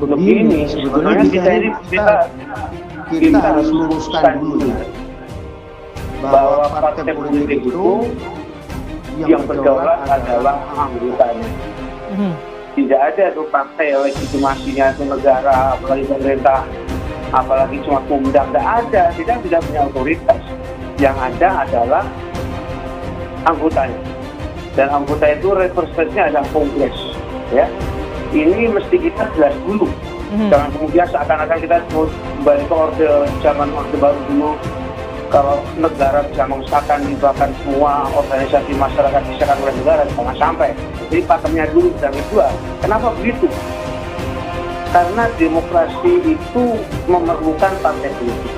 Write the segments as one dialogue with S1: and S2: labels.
S1: begini, sebetulnya kita harus luruskan dulu ya, bahwa partai politik itu yang berdaulat adalah anggotanya. Tidak ada tuh partai legitimasinya itu negara, apalagi pemerintah, apalagi cuma Pemda, tidak ada, tidak punya otoritas. Yang ada adalah anggotanya, dan anggota itu representasinya adalah Kongres, ya. Ini mesti kita jelas dulu. Jangan kemudian seakan-akan kita kembali ke zaman orde baru dulu. Kalau negara bisa mengesahkan bahkan semua organisasi masyarakat disahkan oleh negara, jangan sampai. Jadi pakemnya dulu dan kedua. Kenapa begitu? Karena demokrasi itu memerlukan partai politik.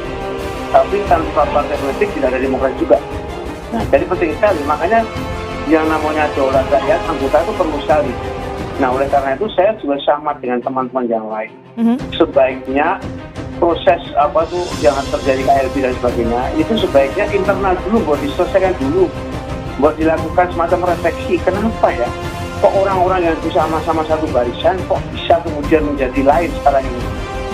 S1: Tapi tanpa partai politik tidak ada demokrasi juga. Nah, jadi penting sekali. Makanya yang namanya daulat rakyat, anggota itu perlu sekali. Nah, oleh karena itu saya juga sama dengan teman-teman yang lain. Sebaiknya proses yang terjadi KLB dan sebagainya itu sebaiknya internal dulu, buat diselesaikan dulu, buat dilakukan semacam refleksi. Kenapa ya kok orang-orang yang sama-sama satu barisan kok bisa kemudian menjadi lain sekarang ini,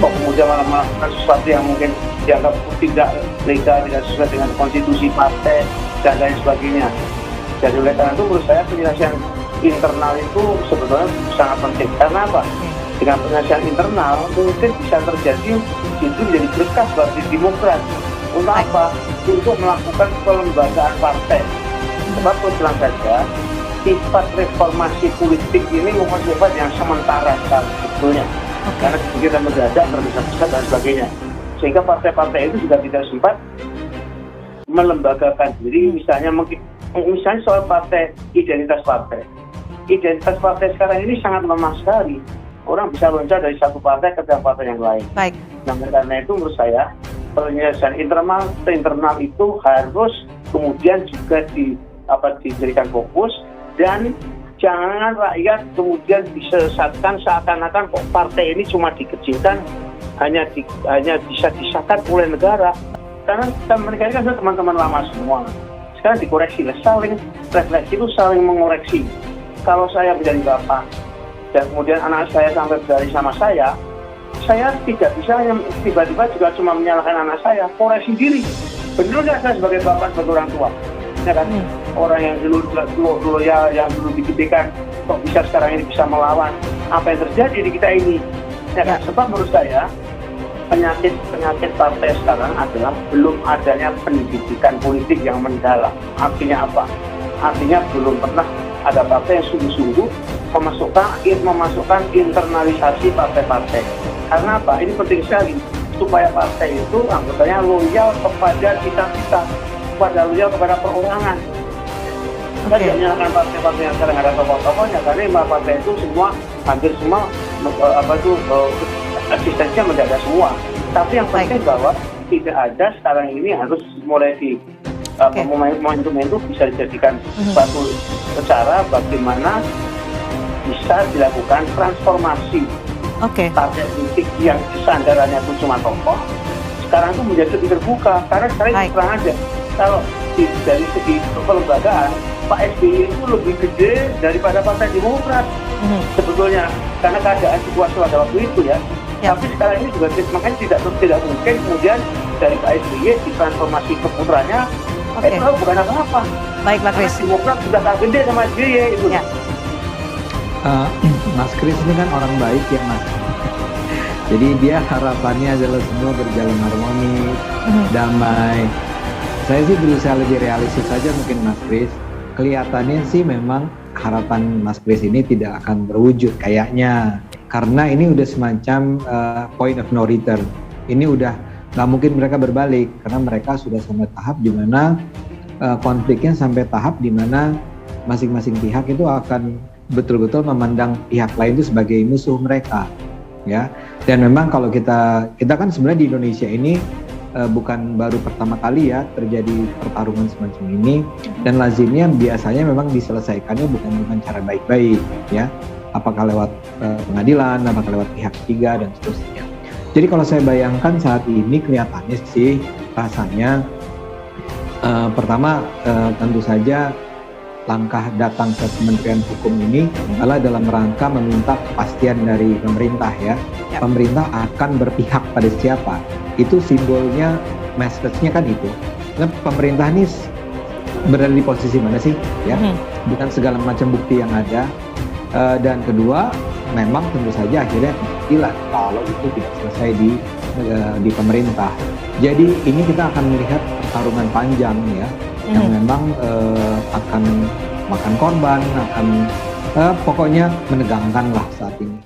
S1: kok kemudian malah melakukan sesuatu yang mungkin dianggap tidak legal, tidak sesuai dengan konstitusi partai dan lain sebagainya. Jadi oleh karena itu menurut saya penyelesaian internal itu sebetulnya sangat penting. Karena apa? Dengan penyelesaian internal mungkin bisa terjadi itu menjadi berkah bagi Demokrat. Untuk apa? Untuk melakukan pelembagaan partai. Sebab terang saja sifat reformasi politik ini merupakan sifat yang sementara sekali sebetulnya. Karena kita mendadak tergesa-gesa dan sebagainya. Sehingga partai-partai itu juga tidak sempat melembagakan diri. Misalnya soal partai, identitas partai. Identitas partai sekarang ini sangat lemah sekali. Orang bisa loncat dari satu partai ke partai yang lain.
S2: Baik.
S1: Nah, karena itu menurut saya penyelesaian internal itu harus kemudian juga diberikan fokus, dan jangan rakyat kemudian disesatkan seakan-akan kok partai ini cuma dikecilkan, hanya bisa disahkan oleh negara. Karena mereka ini kan teman-teman lama semua. Sekarang dikoreksi, saling refleksi itu saling mengoreksi. Kalau saya menjadi bapak dan kemudian anak saya sampai berlari sama saya tidak bisa tiba-tiba juga cuma menyalahkan anak saya. Koreksi diri. Benar nggak saya sebagai bapak, sebagai orang tua? Ya kan? Orang yang dulu yang dulu dikitikan kok bisa sekarang ini bisa melawan apa yang terjadi di kita ini? Ya kan? Sebab menurut saya penyakit partai sekarang adalah belum adanya pendidikan politik yang mendalam. Artinya apa? Artinya belum pernah ada partai yang sungguh-sungguh memasukkan internalisasi partai-partai. Karena apa? Ini penting sekali supaya partai itu anggotanya loyal kepada cita-cita, loyal kepada perorangan. Kita tidak menyalahkan partai-partai yang sekarang ada tokoh-tokohnya, karena partai itu hampir semua eksistensinya mendadak semua. Tapi yang penting bahwa tidak ada sekarang ini harus mulai momentum itu bisa dijadikan suatu cara bagaimana bisa dilakukan transformasi partai politik yang sandarannya itu cuma tokoh sekarang itu menjadi lebih terbuka. Karena sekarang terang aja, kalau dari segi kelembagaan Pak SBY itu lebih gede daripada Partai Demokrat sebetulnya, karena keadaan situasi pada waktu itu ya. Tapi sekarang ini juga makanya tidak mungkin kemudian dari Pak SBY ditransformasi ke putranya. Itu bukan apa-apa.
S2: Baik, Pak Kris.
S1: Demokrat sudah tak gede sama SBY itu.
S3: Mas Kris ini kan orang baik ya, Mas. Jadi dia harapannya adalah semua berjalan harmonis, damai. Saya sih berusaha lebih realistis saja mungkin, Mas Kris. Kelihatannya sih memang harapan Mas Kris ini tidak akan terwujud kayaknya. Karena ini udah semacam point of no return. Ini udah nggak mungkin mereka berbalik, karena mereka sudah sampai tahap di mana konfliknya sampai tahap di mana masing-masing pihak itu akan betul-betul memandang pihak lain itu sebagai musuh mereka, ya. Dan memang kalau kita kan sebenarnya di Indonesia ini bukan baru pertama kali ya terjadi pertarungan semacam ini, dan lazimnya biasanya memang diselesaikannya bukan dengan cara baik-baik, ya. Apakah lewat pengadilan, apakah lewat pihak ketiga dan seterusnya. Jadi kalau saya bayangkan saat ini kelihatannya sih rasanya pertama tentu saja langkah datang ke Kementerian Hukum ini adalah dalam rangka meminta kepastian dari pemerintah ya. Pemerintah akan berpihak pada siapa? Itu simbolnya, message-nya kan itu. Nah, pemerintah ini berada di posisi mana sih ya? Dengan segala macam bukti yang ada. Dan kedua, memang tentu saja akhirnya pengadilan kalau itu tidak selesai di pemerintah. Jadi ini kita akan melihat pertarungan panjang ya, yang memang akan makan korban, akan pokoknya menegangkan lah saat ini.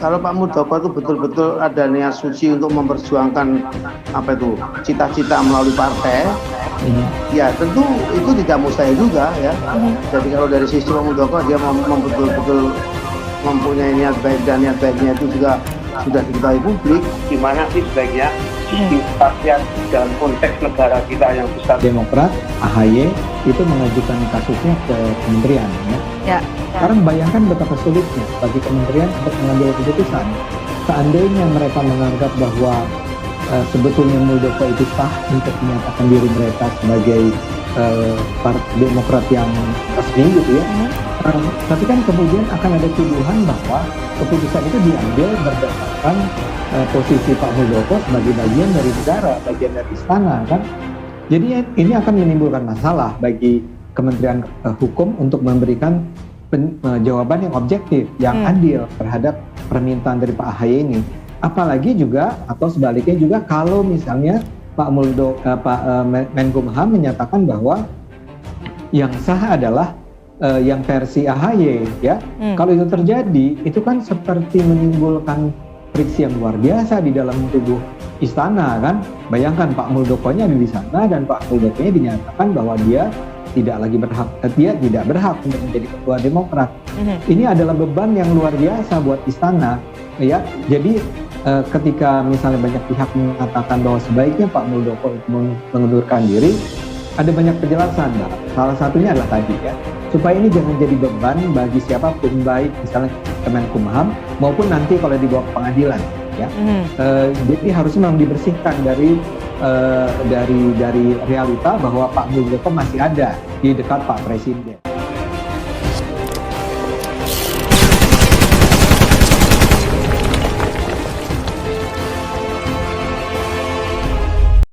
S1: Kalau Pak Muldoko itu betul-betul ada niat suci untuk memperjuangkan apa itu cita-cita melalui partai, ya tentu itu tidak mustahil juga ya. Jadi kalau dari sisi Pak Muldoko dia betul-betul mempunyai niat baik dan niat baiknya itu juga sudah diketahui publik. Gimana sih sebaiknya sistem kepastian dalam konteks negara kita yang besar?
S3: Demokrat AHY itu mengajukan kasusnya ke kementerian ya. Sekarang bayangkan betapa sulitnya bagi kementerian untuk mengambil keputusan. Seandainya mereka menganggap bahwa sebetulnya Muldoko itu sah untuk menyatakan diri mereka sebagai Demokrat yang resmi gitu ya. Tapi kan kemudian akan ada tuduhan bahwa keputusan itu diambil berdasarkan posisi Pak Muldoko sebagai bagian dari negara, bagian dari istana kan. Jadi ini akan menimbulkan masalah bagi Kementerian Hukum untuk memberikan jawaban yang objektif, yang adil terhadap permintaan dari Pak AHY ini. Apalagi juga atau sebaliknya juga kalau misalnya Pak Menkumham menyatakan bahwa yang sah adalah yang versi AHY ya. Kalau itu terjadi, itu kan seperti menimbulkan friksi yang luar biasa di dalam tubuh istana kan. Bayangkan Pak Muldokonya ada di sana dan Pak Muldokonya dinyatakan bahwa dia tidak berhak untuk menjadi ketua Demokrat. Ini adalah beban yang luar biasa buat istana ya. Jadi ketika misalnya banyak pihak mengatakan bahwa sebaiknya Pak Muldoko mengundurkan diri, ada banyak penjelasan. Salah satunya adalah tadi ya, supaya ini jangan jadi beban bagi siapapun, baik misalnya Kemenkumham maupun nanti kalau dibawa ke pengadilan ya. Jadi harusnya memang dibersihkan dari realita bahwa Pak Muldoko masih ada di dekat Pak Presiden.